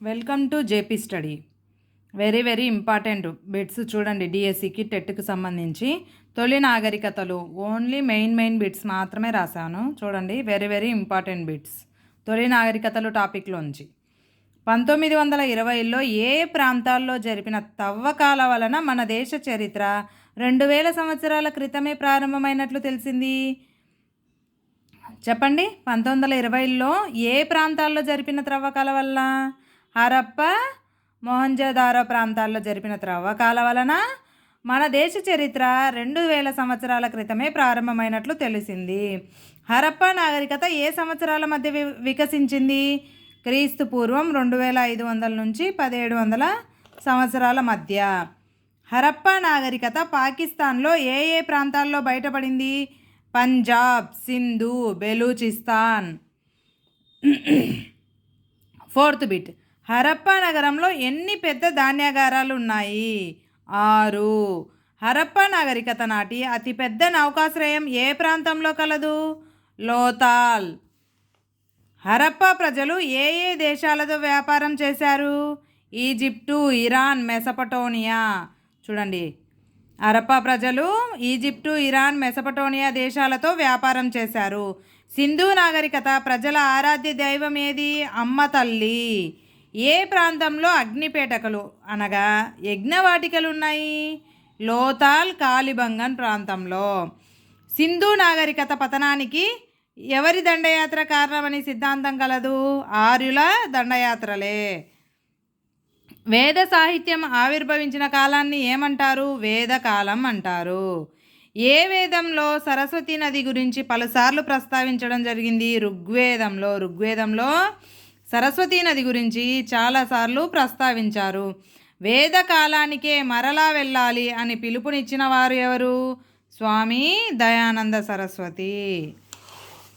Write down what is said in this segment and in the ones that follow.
Welcome to JP study. Very important bits చూడండి. డిఎస్సికి టెట్కి సంబంధించి తొలి నాగరికతలు ఓన్లీ మెయిన్ బిట్స్ మాత్రమే రాశాను. చూడండి, వెరీ ఇంపార్టెంట్ బిట్స్. తొలి నాగరికతలు టాపిక్లోంచి 1920లో ఏ ప్రాంతాల్లో జరిపిన తవ్వకాల వలన మన దేశ చరిత్ర 2000 సంవత్సరాల క్రితమే ప్రారంభమైనట్లు తెలిసింది? చెప్పండి. 1920లో ఏ ప్రాంతాల్లో జరిపిన త్రవ్వకాల వల్ల? హరప్ప, మొహంజదారో ప్రాంతాల్లో జరిపిన త్రవ్వకాల వలన మన దేశ చరిత్ర 2000 సంవత్సరాల క్రితమే ప్రారంభమైనట్లు తెలిసింది. హరప్ప నాగరికత ఏ సంవత్సరాల మధ్య వికసించింది? క్రీస్తు పూర్వం 2500 నుంచి 1700 సంవత్సరాల మధ్య. హరప్ప నాగరికత పాకిస్తాన్లో ఏ ప్రాంతాల్లో బయటపడింది? పంజాబ్, సింధు, బెలూచిస్తాన్. Fourth bit. హరప్ప నగరంలో ఎన్ని పెద్ద ధాన్యాగారాలు ఉన్నాయి? 6. హరప్ప నాగరికత నాటి అతిపెద్ద నౌకాశ్రయం ఏ ప్రాంతంలో కలదు? లోతాల్. హరప్ప ప్రజలు ఏ దేశాలతో వ్యాపారం చేశారు? Egypt, Iran, Mesopotamia. చూడండి, హరప్ప ప్రజలు ఈజిప్టు, ఇరాన్, మెసపటోనియా దేశాలతో వ్యాపారం చేశారు. సింధు నాగరికత ప్రజల ఆరాధ్య దైవం ఏది? అమ్మ తల్లి. ఏ ప్రాంతంలో అగ్నిపేటకలు అనగా యజ్ఞవాటికలు ఉన్నాయి? లోతాల్, కాలిబంగన్ ప్రాంతంలో. సింధు నాగరికత పతనానికి ఎవరి దండయాత్ర కారణమని సిద్ధాంతం కలదు? ఆర్యుల దండయాత్రలే. వేద సాహిత్యం ఆవిర్భవించిన కాలాన్ని ఏమంటారు? వేదకాలం అంటారు. ఏ వేదంలో సరస్వతీ నది గురించి పలుసార్లు ప్రస్తావించడం జరిగింది? ఋగ్వేదంలో సరస్వతీ నది గురించి చాలాసార్లు ప్రస్తావించారు. వేదకాలానికే మరలా వెళ్ళాలి అని పిలుపునిచ్చిన వారు ఎవరు? స్వామి దయానంద సరస్వతి.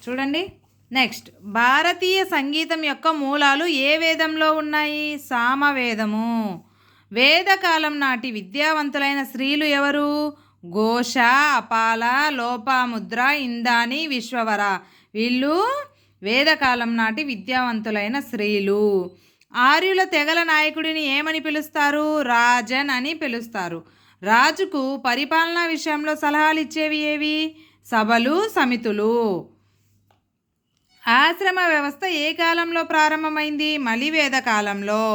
చూడండి, నెక్స్ట్. భారతీయ సంగీతం యొక్క మూలాలు ఏ వేదంలో ఉన్నాయి? సామవేదము. వేదకాలం నాటి విద్యావంతులైన స్త్రీలు ఎవరు? ఘోష, అపాల, లోపాముద్ర, ఇందాని, విశ్వవర. వీళ్ళు వేదకాలం నాటి విద్యావంతులైన స్త్రీలు. ఆర్యుల తెగల నాయకుడిని ఏమని పిలుస్తారు? రాజన్ అని పిలుస్తారు. రాజుకు పరిపాలనా విషయంలో సలహాలు ఇచ్చేవి ఏవి? సభలు, సమితులు. ఆశ్రమ వ్యవస్థ ఏ కాలంలో ప్రారంభమైంది? మలివేద కాలంలో.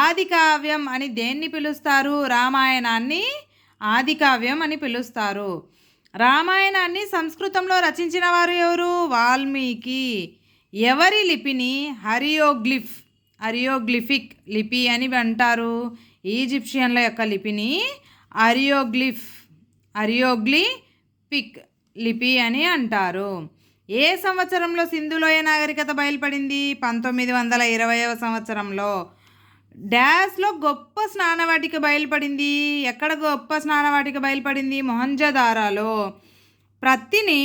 ఆది కావ్యం అని దేన్ని పిలుస్తారు? రామాయణాన్ని ఆదికావ్యం అని పిలుస్తారు. రామాయణాన్ని సంస్కృతంలో రచించిన వారు ఎవరు? వాల్మీకి. ఎవరి లిపిని హరియోగ్లిఫిక్ లిపి అని అంటారు? ఈజిప్షియన్ల యొక్క లిపిని హరియోగ్లిఫిక్ లిపి అని అంటారు. ఏ సంవత్సరంలో సింధులోయ నాగరికత బయలుపడింది? 1920వ సంవత్సరంలో. డాష్లో గొప్ప స్నానవాటిక బయలుపడింది. ఎక్కడ గొప్ప స్నానవాటిక బయలుపడింది? మొహంజదారాలో. ప్రత్తిని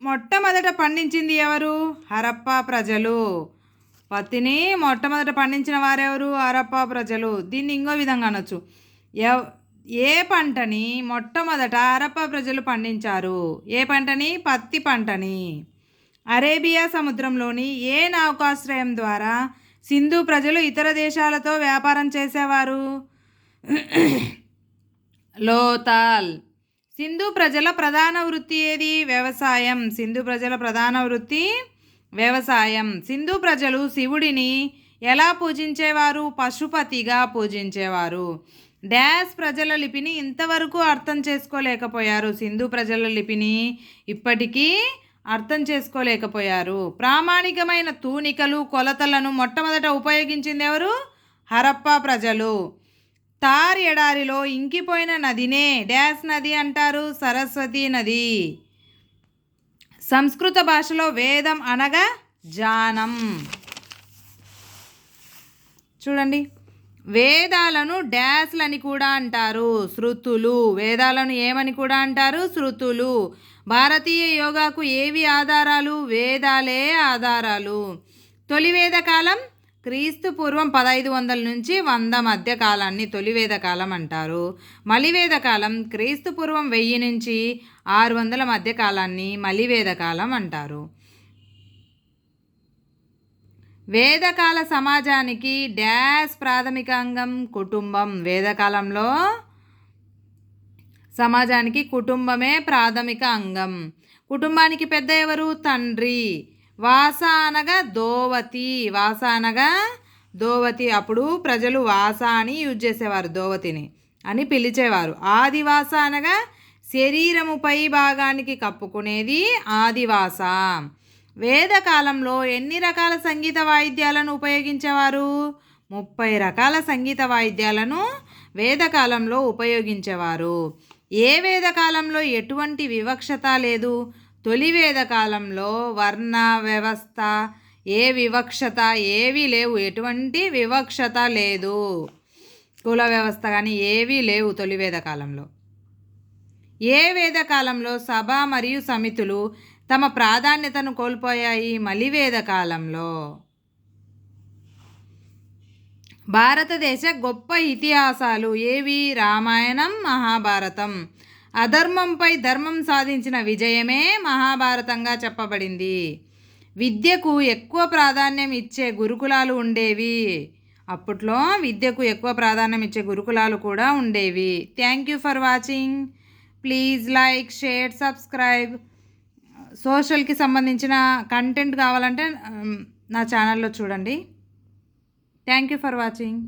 మొట్టమొదట పండించింది ఎవరు? హరప్ప ప్రజలు. పత్తిని మొట్టమొదట పండించిన వారెవరు? హరప్ప ప్రజలు. దీన్ని ఇంకో విధంగా అనొచ్చు. ఏ పంటని మొట్టమొదట హరప్ప ప్రజలు పండించారు? ఏ పంటని? పత్తి పంటని. అరేబియా సముద్రంలోని ఏ నౌకాశ్రయం ద్వారా సింధు ప్రజలు ఇతర దేశాలతో వ్యాపారం చేసేవారు? లోతాల్. సింధు ప్రజల ప్రధాన వృత్తి ఏది? వ్యవసాయం. సింధు ప్రజల ప్రధాన వృత్తి వ్యవసాయం. సింధు ప్రజలు శివుడిని ఎలా పూజించేవారు? పశుపతిగా పూజించేవారు. డాష్ ప్రజల లిపిని ఇంతవరకు అర్థం చేసుకోలేకపోయారు. సింధు ప్రజల లిపిని ఇప్పటికీ అర్థం చేసుకోలేకపోయారు. ప్రామాణికమైన తూనికలు, కొలతలను మొట్టమొదట ఉపయోగించింది ఎవరు? హరప్ప ప్రజలు. తార్ ఎడారిలో ఇంకిపోయిన నదినే డాష్ నది అంటారు? సరస్వతీ నది. సంస్కృత భాషలో వేదం అనగా జానం. చూడండి, వేదాలను డాష్లని కూడా అంటారు? శృతులు. వేదాలను ఏమని కూడా అంటారు? శృతులు. భారతీయ యోగాకు ఏవి ఆధారాలు? వేదాలే ఆధారాలు. తొలి వేదకాలం క్రీస్తు పూర్వం 1500 నుంచి 100 మధ్య కాలాన్ని తొలివేద కాలం అంటారు. మలివేద కాలం క్రీస్తు పూర్వం 1000 నుంచి 600 మధ్య కాలాన్ని మలివేద కాలం అంటారు. వేదకాల సమాజానికి డాష్ ప్రాథమిక అంగం కుటుంబం. వేదకాలంలో సమాజానికి కుటుంబమే ప్రాథమిక అంగం. కుటుంబానికి పెద్ద ఎవరు? తండ్రి. వాస అనగా దోవతి. వాస అనగా దోవతి. అప్పుడు ప్రజలు వాస అని యూజ్ చేసేవారు, దోవతిని అని పిలిచేవారు. ఆదివాస అనగా శరీరము పై భాగానికి కప్పుకునేది ఆదివాస. వేదకాలంలో ఎన్ని రకాల సంగీత వాయిద్యాలను ఉపయోగించేవారు? 30 రకాల సంగీత వాయిద్యాలను వేదకాలంలో ఉపయోగించేవారు. ఏ వేదకాలంలో ఎటువంటి వివక్షత లేదు? తొలి వేదకాలంలో వర్ణ వ్యవస్థ, ఏ వివక్షత ఏవీ లేవు. ఎటువంటి వివక్షత లేదు, కుల వ్యవస్థ కానీ ఏవీ లేవు తొలి వేదకాలంలో. ఏ వేదకాలంలో సభ మరియు సమితులు తమ ప్రాధాన్యతను కోల్పోయాయి? మలివేద కాలంలో. భారతదేశ గొప్ప ఇతిహాసాలు ఏవి? రామాయణం, మహాభారతం. అధర్మంపై ధర్మం సాధించిన విజయమే మహాభారతంగా చెప్పబడింది. విద్యకు ఎక్కువ ప్రాధాన్యం ఇచ్చే గురుకులాలు ఉండేవి. అప్పట్లో విద్యకు ఎక్కువ ప్రాధాన్యం ఇచ్చే గురుకులాలు కూడా ఉండేవి. Thank you for watching. Please like, share, subscribe. సోషల్కి సంబంధించిన కంటెంట్ కావాలంటే నా ఛానల్లో చూడండి. Thank you for watching.